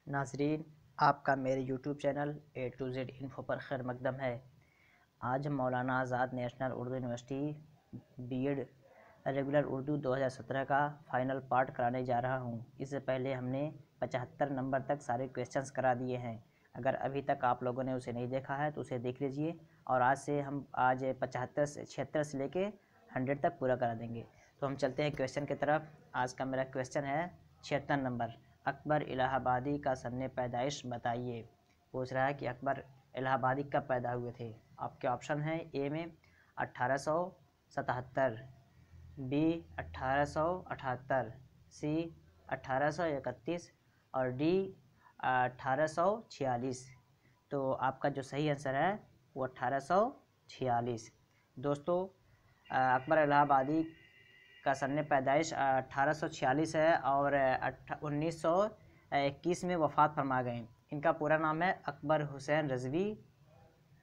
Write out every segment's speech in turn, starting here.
नाजरीन, आपका मेरे YouTube channel A to Z info पर खैर मकदम है। आज हम Maulana Azad National Urdu University BEd regular Urdu 2017 का फ़ाइनल पार्ट कराने जा रहा हूं। इससे पहले हमने 75 नंबर तक सारे क्वेश्चंस करा दिए हैं। अगर अभी तक आप लोगों ने उसे नहीं देखा है तो उसे देख लीजिए, और आज 75 से 76 से लेके 100 तक पूरा करा देंगे। तो हम चलते हैं क्वेश्चन की तरफ। आज का मेरा क्वेश्चन है 76 नंबर। अकबर इलाहाबादी का सन्ने पैदाइश बताइए। पूछ रहा है कि अकबर इलाहाबादी कब पैदा हुए थे। आपके ऑप्शन हैं ए में 1877, बी 1878, सी 1831 और डी 1846। तो आपका जो सही आंसर है वो 1846। दोस्तों, अकबर इलाहाबादी का सन्ने पैदाइश 1846 है और 1921 में वफ़ात फरमा गए। इनका पूरा नाम है अकबर हुसैन रज़वी,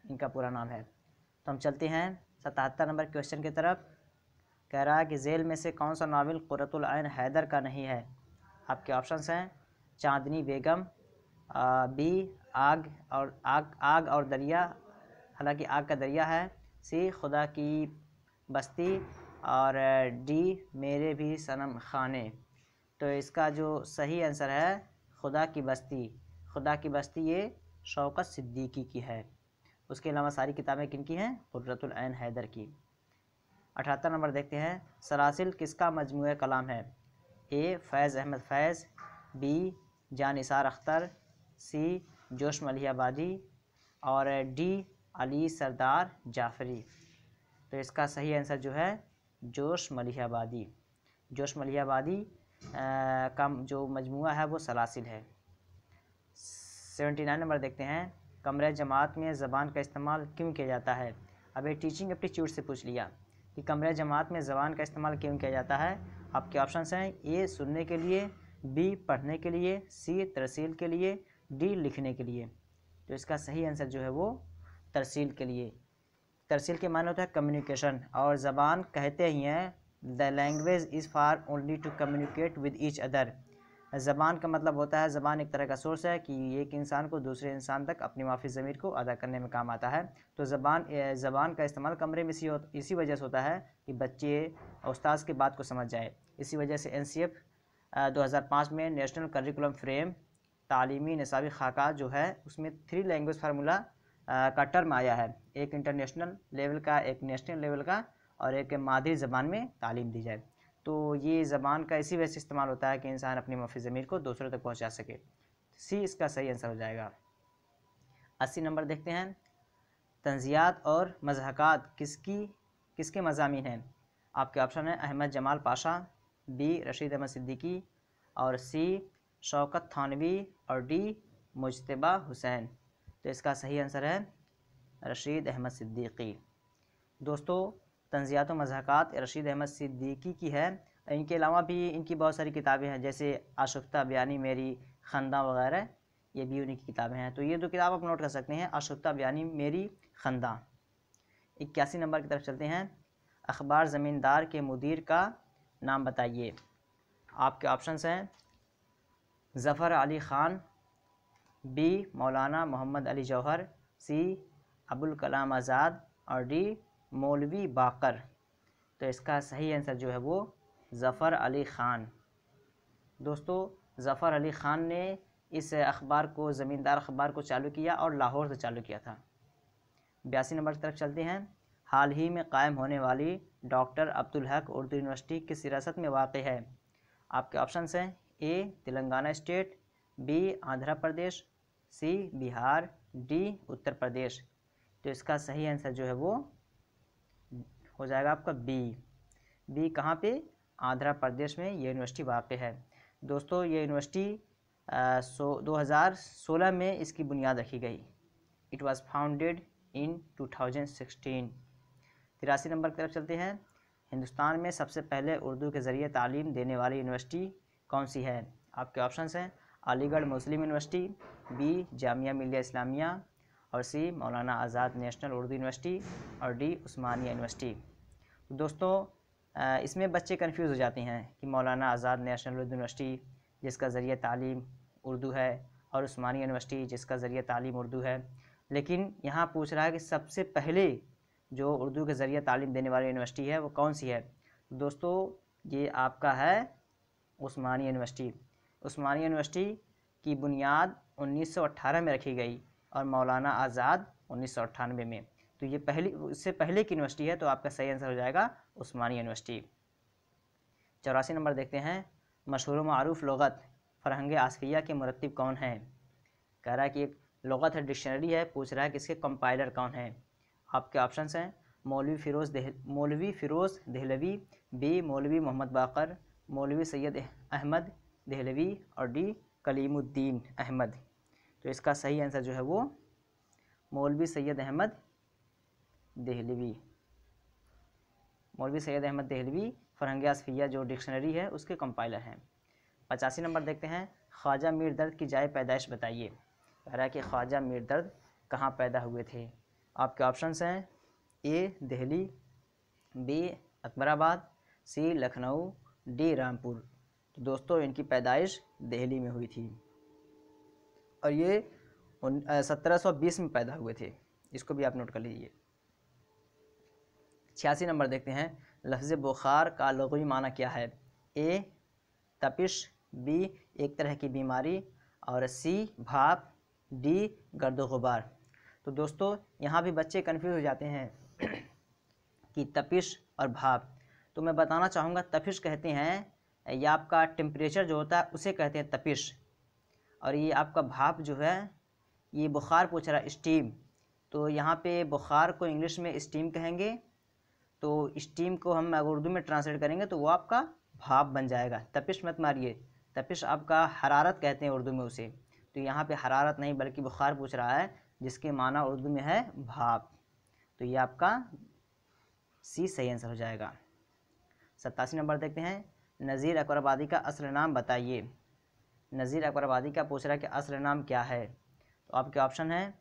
इनका पूरा नाम है। तो हम चलते हैं 77 नंबर क्वेश्चन की तरफ। कह रहा है कि झेल में से कौन सा नावल क़ुर्रतुल ऐन हैदर का नहीं है। आपके ऑप्शंस हैं चांदनी बेगम, बी आग और दरिया, हालांकि आग का दरिया है, सी खुदा की बस्ती और डी मेरे भी सनम खाने। तो इसका जो सही आंसर है खुदा की बस्ती। खुदा की बस्ती ये शौकत सिद्दीकी की है। उसके अलावा सारी किताबें किनकी हैं? क़ुर्रतुल ऐन हैदर की। 78 नंबर देखते हैं। सलासिल किसका मजमूआ कलाम है। ए फैज़ अहमद फैज़, बी जान निसार अख्तर, सी जोश मलिहाबादी और डी अली सरदार जाफरी। तो इसका सही आंसर जो है जोश मलिहाबादी। जोश मलिहाबादी का जो मजमूआ है वो सलासिल है। 79 नंबर देखते हैं। कमरे जमात में ज़बान का इस्तेमाल क्यों किया जाता है। अब ये टीचिंग एप्टीट्यूड से पूछ लिया कि कमरे जमात में ज़बान का इस्तेमाल क्यों किया जाता है। आपके ऑप्शंस हैं ए सुनने के लिए, बी पढ़ने के लिए, सी तरसील के लिए, डी लिखने के लिए। तो इसका सही आंसर जो है वो तरसील के लिए। तरसील के माने होता है कम्युनिकेशन, और ज़बान कहते ही हैं the language is for only to communicate with each other. ज़बान का मतलब होता है, ज़बान एक तरह का सोर्स है कि एक इंसान को दूसरे इंसान तक अपनी माफ़ी ज़मीर को अदा करने में काम आता है। तो ज़बान का इस्तेमाल कमरे में इसी वजह से होता है कि बच्चे उस्ताद की बात को समझ जाए। इसी वजह से NCF 2005 में नेशनल करिकुलम फ्रेम तालीमी निसाबी खाका जो है उसमें 3 लैंग्वेज फार्मूला का टर्म आया है। एक इंटरनेशनल लेवल का, एक नेशनल लेवल का और एक मादरी ज़बान में तालीम दी जाए। तो ये ज़बान का इसी वजह से इस्तेमाल होता है कि इंसान अपनी माफ़ी ज़मीर को दूसरों तक पहुंचा सके। सी इसका सही आंसर हो जाएगा। 80 नंबर देखते हैं। तंज़ियात और मज़हक़ात किसके मज़ामीन हैं। आपके ऑप्शन है अहमद जमाल पाशा, बी रशीद अहमद सिद्दीकी और सी शौकत थानवी और डी मुज्तबा हुसैन। तो इसका सही आंसर है रशीद अहमद सिद्दीकी। दोस्तों, तंज़ियात व मज़हक़ात रशीद अहमद सिद्दीकी की है। इनके अलावा भी इनकी बहुत सारी किताबें हैं, जैसे आशुफ्ता बयानी मेरी, खंदा वगैरह, ये भी उन्हीं की किताबें हैं। तो ये 2 किताब आप नोट कर सकते हैं, आशुफ्ता बयानी मेरी, खंदा। 81 नंबर की तरफ चलते हैं। अखबार ज़मींदार के मुदीर का नाम बताइए। आपके ऑप्शंस हैं ज़फ़र अली ख़ान, बी मौलाना मोहम्मद अली जौहर, सी अबुल कलाम आज़ाद और डी मौलवी बाकर। तो इसका सही आंसर जो है वो ज़फ़र अली ख़ान। दोस्तों, ज़फ़र अली ख़ान ने इस अखबार को, ज़मींदार अखबार को चालू किया और लाहौर से चालू किया था। 82 नंबर की तरफ चलते हैं। हाल ही में कायम होने वाली डॉक्टर अब्दुल हक उर्दू यूनिवर्सिटी किस रियासत में वाक़ है। आपके ऑप्शंस हैं ए तेलंगाना स्टेट, बी आंध्र प्रदेश, सी बिहार, डी उत्तर प्रदेश। तो इसका सही आंसर जो है वो हो जाएगा आपका बी कहाँ पे? आंध्र प्रदेश में ये यूनिवर्सिटी वाक़ है। दोस्तों, ये यूनिवर्सिटी 2016 में इसकी बुनियाद रखी गई। It was founded in 2016। 83 number की तरफ चलते हैं। हिंदुस्तान में सबसे पहले उर्दू के ज़रिए तालीम देने वाली यूनिवर्सिटी कौन सी है। आपके ऑप्शंस हैं अलीगढ़ मुस्लिम यूनिवर्सिटी, बी जामिया मिलिया इस्लामिया और सी मौलाना आज़ाद नेशनल उर्दू यूनिवर्सिटी और डी उस्मानिया यूनिवर्सिटी। दोस्तों, इसमें बच्चे कंफ्यूज हो जाते हैं कि मौलाना आज़ाद नेशनल उर्दू यूनिवर्सिटी जिसका ज़रिए तालीम उर्दू है, और उस्मानी यूनिवर्सिटी जिसका ज़रिया तालीम उर्दू है। लेकिन यहाँ पूछ रहा है कि सबसे पहले जो उर्दू के ज़रिए तालीम देने वाली यूनिवर्सिटी है वो कौन सी है। दोस्तों ये आपका है उस्मानी यूनिवर्सिटी। उस्मानी यूनिवर्सिटी की बुनियाद 1918 में रखी गई और मौलाना आज़ाद 1998 में। तो ये इससे पहले की यूनिवर्सिटी है, तो आपका सही आंसर हो जाएगा उस्मानी यूनिवर्सिटी। 84 नंबर देखते हैं, मशहूर मारूफ लुग़त फ़रहंग आसफ़िया के मुरत्तिब कौन हैं। कह रहा है कि एक लुग़त है, डिक्शनरी है, पूछ रहा है कि इसके कंपाइलर कौन हैं। आपके ऑप्शंस हैं मौलवी फ़िरोज़ दहलवी, बी मौलवी मोहम्मद बाकर, मौलवी सैयद अहमद दहलवी और डी कलीमुद्दीन अहमद। तो इसका सही आंसर जो है वो मौलवी सैयद अहमद दहलवी। मौलवी सैयद अहमद दहलवी फ़रहंग आसफ़िया जो डिक्शनरी है उसके कंपाइलर हैं। 85 नंबर देखते हैं, ख्वाजा मीर दर्द की जाए पैदाइश बताइए। कह रहा है कि ख्वाजा मीर दर्द कहाँ पैदा हुए थे। आपके ऑप्शंस हैं ए दिल्ली, बी अकबराबाद, सी लखनऊ, डी रामपुर। तो दोस्तों इनकी पैदाइश दिल्ली में हुई थी और ये 1720 में पैदा हुए थे, इसको भी आप नोट कर लीजिए। 86 नंबर देखते हैं, लफ्ज़ बुखार का लुग़वी माना क्या है। ए तपिश, बी एक तरह की बीमारी और सी भाप, डी गर्द गुबार। तो दोस्तों यहाँ भी बच्चे कन्फ्यूज़ हो जाते हैं कि तपिश और भाप। तो मैं बताना चाहूँगा तपिश कहते हैं ये आपका टेम्परेचर जो होता है उसे कहते हैं तपिश, और ये आपका भाप जो है ये बुखार पूछ रहा है स्टीम। तो यहाँ पे बुखार को इंग्लिश में स्टीम कहेंगे, तो स्टीम को हम अगर उर्दू में ट्रांसलेट करेंगे तो वो आपका भाप बन जाएगा। तपिश मत मारिए, तपिश आपका हरारत कहते हैं उर्दू में उसे। तो यहाँ पे हरारत नहीं बल्कि बुखार पूछ रहा है जिसके माना उर्दू में है भाप। तो ये आपका सी सही आंसर हो जाएगा। 87 नंबर देखते हैं, नज़ीर अकबराबादी का असल नाम बताइए। नज़ीर अकबराबादी का पूछ रहा है कि असल नाम क्या है। तो आपके ऑप्शन हैं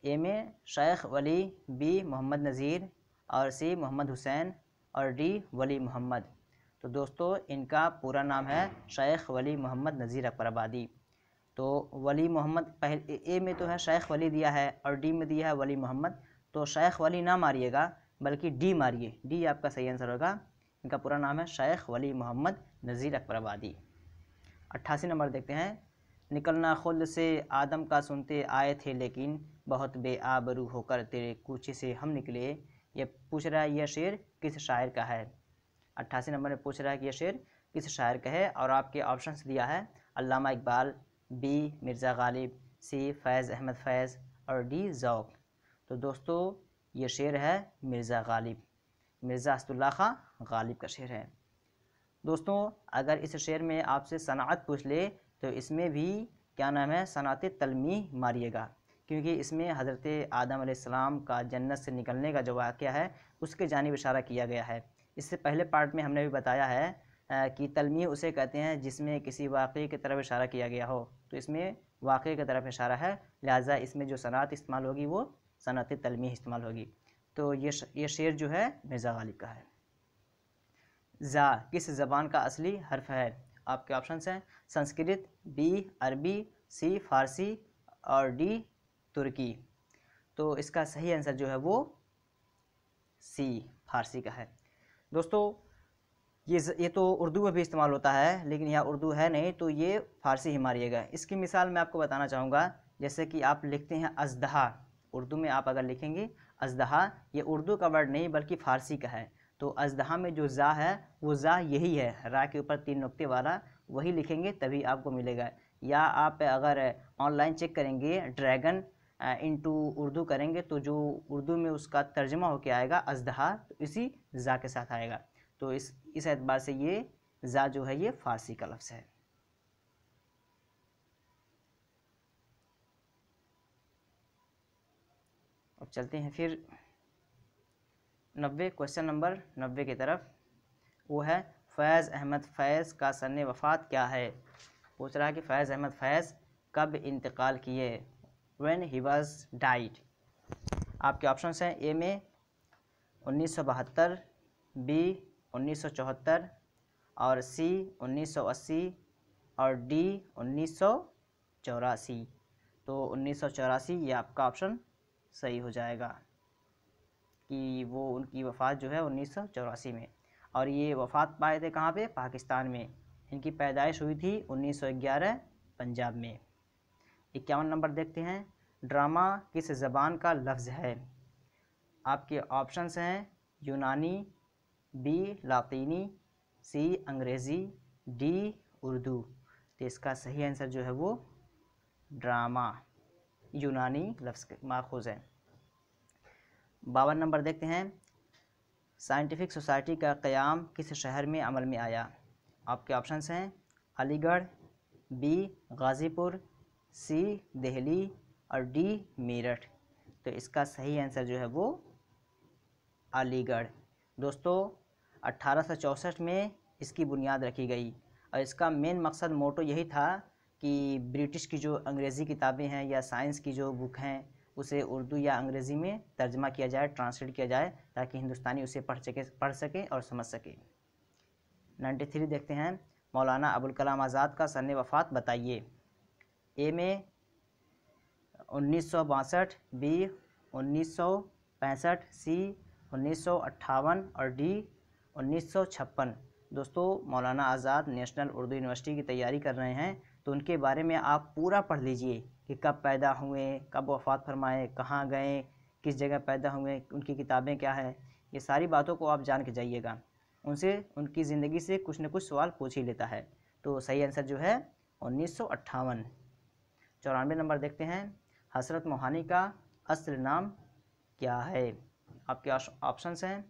ए में शेख वली, बी मोहम्मद नज़ीर और सी मोहम्मद हुसैन और डी वली मोहम्मद। तो दोस्तों इनका पूरा नाम है शेख वली मोहम्मद नज़ीर अकबराबादी। तो वली मोहम्मद पहले ए में तो है शेख वली दिया है और डी में दिया है वली मोहम्मद, तो शेख वली ना मारिएगा बल्कि डी मारिए, डी आपका सही आंसर होगा। इनका पूरा नाम है शेख वली मोहम्मद नज़ीर अकबराबादी। 88 नंबर देखते हैं, निकलना खुद से आदम का सुनते आए थे लेकिन बहुत बेआबरू होकर तेरे कूचे से हम निकले। ये पूछ रहा है यह शेर किस शायर का है। 88 नंबर में पूछ रहा है कि यह शेर किस शायर का है, और आपके ऑप्शंस दिया है अल्लामा इकबाल, बी मिर्ज़ा गालिब, सी फैज़ अहमद फैज़ और डी ज़ौक़। तो दोस्तों ये शेर है मिर्ज़ा गालिब, मिर्ज़ा असदुल्ला खां गालिब का शेर है। दोस्तों अगर इस शेर में आपसे सनाअत पूछ ले तो इसमें भी क्या नाम है सनात तलमीह मारिएगा, क्योंकि इसमें हज़रत आदम अलैहिस्सलाम का जन्नत से निकलने का जो वाक़या है उसके जानिब इशारा किया गया है। इससे पहले पार्ट में हमने भी बताया है कि तलमीह उसे कहते हैं जिसमें किसी वाक़े की तरफ इशारा किया गया हो, तो इसमें वाक़े की तरफ इशारा है, लिहाजा इसमें जो सनात इस्तेमाल होगी वो सनात तलमीह इस्तेमाल होगी। तो ये शेर जो है मिर्ज़ा गालिब का है। ज़ा किस ज़बान का असली हर्फ है। आपके ऑप्शंस हैं संस्कृत, बी अरबी, सी फ़ारसी और डी तुर्की। तो इसका सही आंसर जो है वो सी फ़ारसी का है। दोस्तों ये तो उर्दू में भी इस्तेमाल होता है, लेकिन यहाँ उर्दू है नहीं तो ये फ़ारसी ही मारिएगा। इसकी मिसाल मैं आपको बताना चाहूँगा, जैसे कि आप लिखते हैं अज़दहा, उर्दू में आप अगर लिखेंगे अज़दहा, ये उर्दू का वर्ड नहीं बल्कि फ़ारसी का है। तो अज़दहा में जो ज़ा है वो ज़ा यही है, रा के ऊपर 3 नुक्ते वाला, वही लिखेंगे तभी आपको मिलेगा। या आप अगर ऑनलाइन चेक करेंगे ड्रैगन इनटू उर्दू करेंगे तो जो उर्दू में उसका तर्जुमा होके आएगा अज़दहा, तो इसी ज़ा के साथ आएगा। तो इस एतबार से ये ज़ा जो है ये फ़ारसी का लफ्ज़ है। अब चलते हैं फिर 90 क्वेश्चन नंबर 90 की तरफ। वो है फैज़ अहमद फैज़ का सन्ने वफ़ात क्या है। पूछ रहा है कि फैज़ अहमद फैज़ कब इंतकाल किए, व्हेन ही वाज डाइड। आपके ऑप्शंस हैं ए में 1972, बी 1974 और सी 1980 और डी 1974। 1984। तो 1984 ये आपका ऑप्शन सही हो जाएगा कि वो उनकी वफ़ात जो है 1984 में। और ये वफ़ात पाए थे कहाँ पे? पाकिस्तान में। इनकी पैदाइश हुई थी 1911 पंजाब में। 51 नंबर देखते हैं, ड्रामा किस ज़बान का लफ्ज़ है? आपके ऑप्शंस हैं यूनानी, बी लातीनी, सी अंग्रेज़ी, डी उर्दू। तो इसका सही आंसर जो है वो ड्रामा यूनानी लफ्ज़ माखूज़ है। 52 नंबर देखते हैं, साइंटिफिक सोसाइटी का क़याम किस शहर में अमल में आया? आपके ऑप्शंस हैं अलीगढ़, बी गाज़ीपुर, सी दिल्ली और डी मेरठ। तो इसका सही आंसर जो है वो अलीगढ़। दोस्तों 1864 में इसकी बुनियाद रखी गई और इसका मेन मकसद मोटो यही था कि ब्रिटिश की जो अंग्रेज़ी किताबें हैं या साइंस की जो बुक हैं उसे उर्दू या अंग्रेज़ी में तर्जमा किया जाए, ट्रांसलेट किया जाए, ताकि हिंदुस्तानी उसे पढ़ सके और समझ सके। 93 देखते हैं, मौलाना अबुल कलाम आज़ाद का सन वफ़ात बताइए। ए में 1962, बी 1965, सी 1958 और डी 1956। दोस्तों मौलाना आज़ाद नेशनल उर्दू यूनिवर्सिटी की तैयारी कर रहे हैं, तो उनके बारे में आप पूरा पढ़ लीजिए कि कब पैदा हुए, कब वफ़ात फरमाए, कहाँ गए, किस जगह पैदा हुए, उनकी किताबें क्या है, ये सारी बातों को आप जान के जाइएगा। उनसे उनकी ज़िंदगी से कुछ न कुछ सवाल पूछ ही लेता है। तो सही आंसर जो है 1958। 94 नंबर देखते हैं, हसरत मोहानी का असल नाम क्या है? आपके ऑप्शंस हैं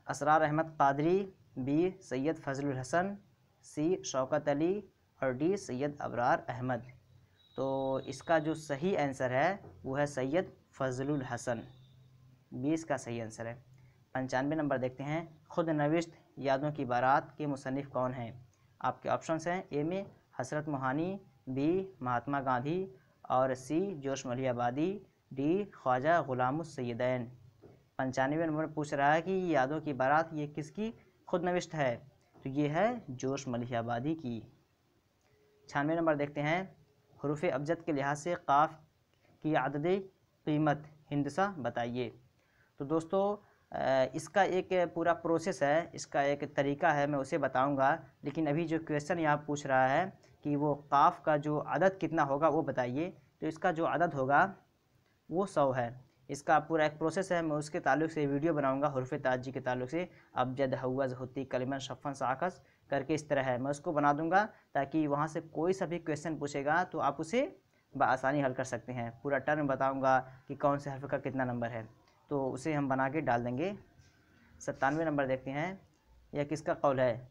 असरार अहमद कादरी, बी सैयद फजलुल हसन, सी शौकत अली और डी सैयद अबरार अहमद। तो इसका जो सही आंसर है वो है सैयद फजलुल हसन, 20 का सही आंसर है। 95 नंबर देखते हैं, खुद नविश्त यादों की बारात के मुसन्निफ़ कौन हैं? आपके ऑप्शंस हैं ए में हसरत मोहानी, बी महात्मा गांधी और सी जोश मलियाबादी, डी ख्वाजा गुलामुस सैयदैन। 95 नंबर पूछ रहा है कि यादों की बारात ये किसकी खुद नविश्त है? तो ये है जोश मलियाबादी की। 96 नंबर देखते हैं, हरूफ अबजद के लिहाज से काफ की अददी कीमत हिंदसा बताइए। तो दोस्तों इसका एक पूरा प्रोसेस है, इसका एक तरीका है, मैं उसे बताऊंगा। लेकिन अभी जो क्वेश्चन यहाँ पूछ रहा है कि वो काफ का जो अदद कितना होगा वो बताइए, तो इसका जो अदद होगा वो 100 है। इसका पूरा एक प्रोसेस है, मैं उसके ताल्लुक से वीडियो बनाऊंगा। हुर्फ ताजी के ताल्लुक से अबजद हवज़ होती कलिमन शफ़न साकस करके इस तरह है, मैं उसको बना दूंगा ताकि वहाँ से कोई सा भी क्वेश्चन पूछेगा तो आप उसे बआसानी हल कर सकते हैं। पूरा टर्म बताऊंगा कि कौन से हर्फ का कितना नंबर है, तो उसे हम बना के डाल देंगे। 97 नंबर देखते हैं, यह किसका कौल है?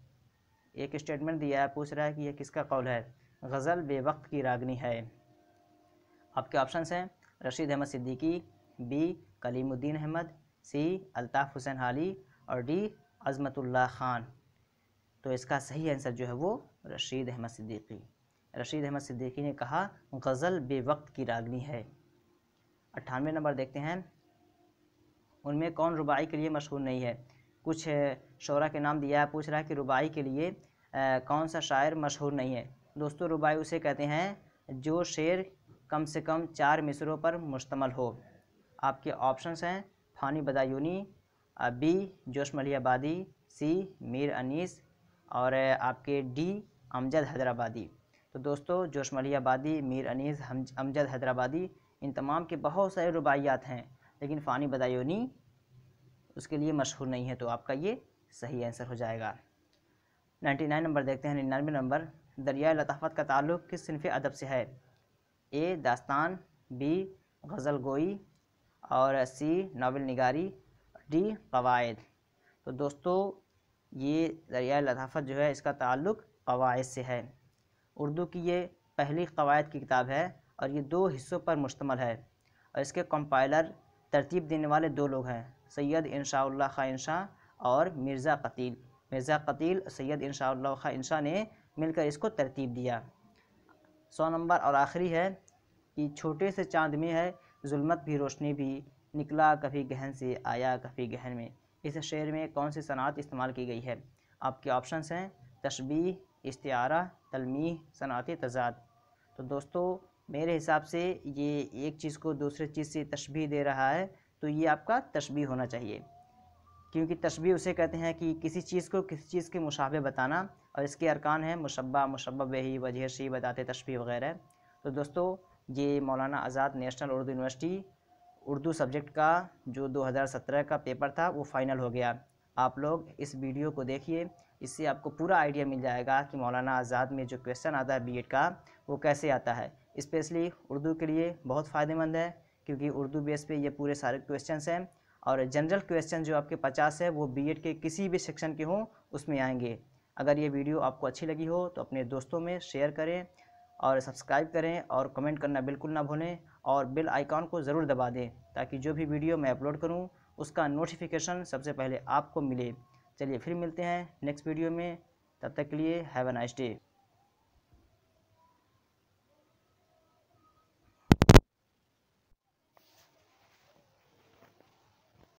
एक स्टेटमेंट दिया है, पूछ रहा है कि यह किसका कौल है? गज़ल बेवक्त की रागनी है। आपके ऑप्शंस हैं रशीद अहमद सिद्दीकी, बी कलीमुद्दीन अहमद, सी अल्ताफ़ हुसैन हाली और डी अज़मतुल्लाह ख़ान। तो इसका सही आंसर जो है वो रशीद अहमद सिद्दीकी। रशीद अहमद सिद्दीकी ने कहा गज़ल बेवक्त की रागनी है। 98 नंबर देखते हैं, उनमें कौन रुबाई के लिए मशहूर नहीं है? कुछ शोरा के नाम दिया है, पूछ रहा है कि रुबाई के लिए कौन सा शायर मशहूर नहीं है? दोस्तों रुबाई उसे कहते हैं जो शेर कम से कम 4 मिसरों पर मुश्तमल हो। आपके ऑप्शंस हैं फ़ानी बदायूनी, बी जोश मलियाबादी, सी मीर अनीस और आपके डी अमजद हैदराबादी। तो दोस्तों जोश मलियाबादी, मीर अनीस, अमजद हैदराबादी, इन तमाम के बहुत सारे रुबाइयात हैं, लेकिन फ़ानी बदायूनी उसके लिए मशहूर नहीं है। तो आपका ये सही आंसर हो जाएगा। 99 नंबर देखते हैं, 99 नंबर, दरिया लताफ़त का ताल्लुक़ किस सिनफ़ अदब से है? ए दास्तान, बी गज़ल गोई और सी नावल निगारी, डी क़वायद। तो दोस्तों ये दरिया लताफ़त जो है इसका ताल्लुक़ क़वायद से है। उर्दू की ये पहली क़वायद की किताब है और ये 2 हिस्सों पर मुश्तमल है और इसके कंपाइलर तरतीब देने वाले 2 लोग हैं, सैयद इंशाउल्लाह खां इंशा और मिर्ज़ा कतील। मिर्ज़ा कतील सैयद इंशाउल्लाह खां इंशा ने मिलकर इसको तरतीब दिया। 100 नंबर और आखिरी है कि छोटे से चाँद में है जुल्मत भी रोशनी भी, निकला कभी गहन से आया कभी गहन में। इस शेर में कौन सी सनात इस्तेमाल की गई है? आपके ऑप्शंस हैं तशबीह, इस्तिआरा, तलमीह, सनात तज़ाद। तो दोस्तों मेरे हिसाब से ये एक चीज़ को दूसरे चीज़ से तशबीह दे रहा है, तो ये आपका तशबीह होना चाहिए, क्योंकि तशबीह उसे कहते हैं कि किसी चीज़ को किसी चीज़ के मुशाबे बताना, और इसके अरकान हैं मुशब्बा, मुशब्बा बिही, वजह शी, बताते तशबीह वगैरह। तो दोस्तों ये Maulana Azad National Urdu University Urdu subject का जो 2017 का पेपर था वो फ़ाइनल हो गया। आप लोग इस वीडियो को देखिए, इससे आपको पूरा आइडिया मिल जाएगा कि मौलाना आज़ाद में जो क्वेश्चन आता है बीएड का वो कैसे आता है। स्पेशली उर्दू के लिए बहुत फ़ायदेमंद है, क्योंकि उर्दू बेस पे ये पूरे सारे क्वेश्चंस हैं, और जनरल क्वेश्चन जो आपके 50 है वो बीएड के किसी भी सेक्शन के हों उसमें आएंगे। अगर ये वीडियो आपको अच्छी लगी हो तो अपने दोस्तों में शेयर करें और सब्सक्राइब करें और कमेंट करना बिल्कुल ना भूलें, और बेल आइकॉन को ज़रूर दबा दें ताकि जो भी वीडियो मैं अपलोड करूं उसका नोटिफिकेशन सबसे पहले आपको मिले। चलिए फिर मिलते हैं नेक्स्ट वीडियो में, तब तक के लिए हैव अ नाइस डे।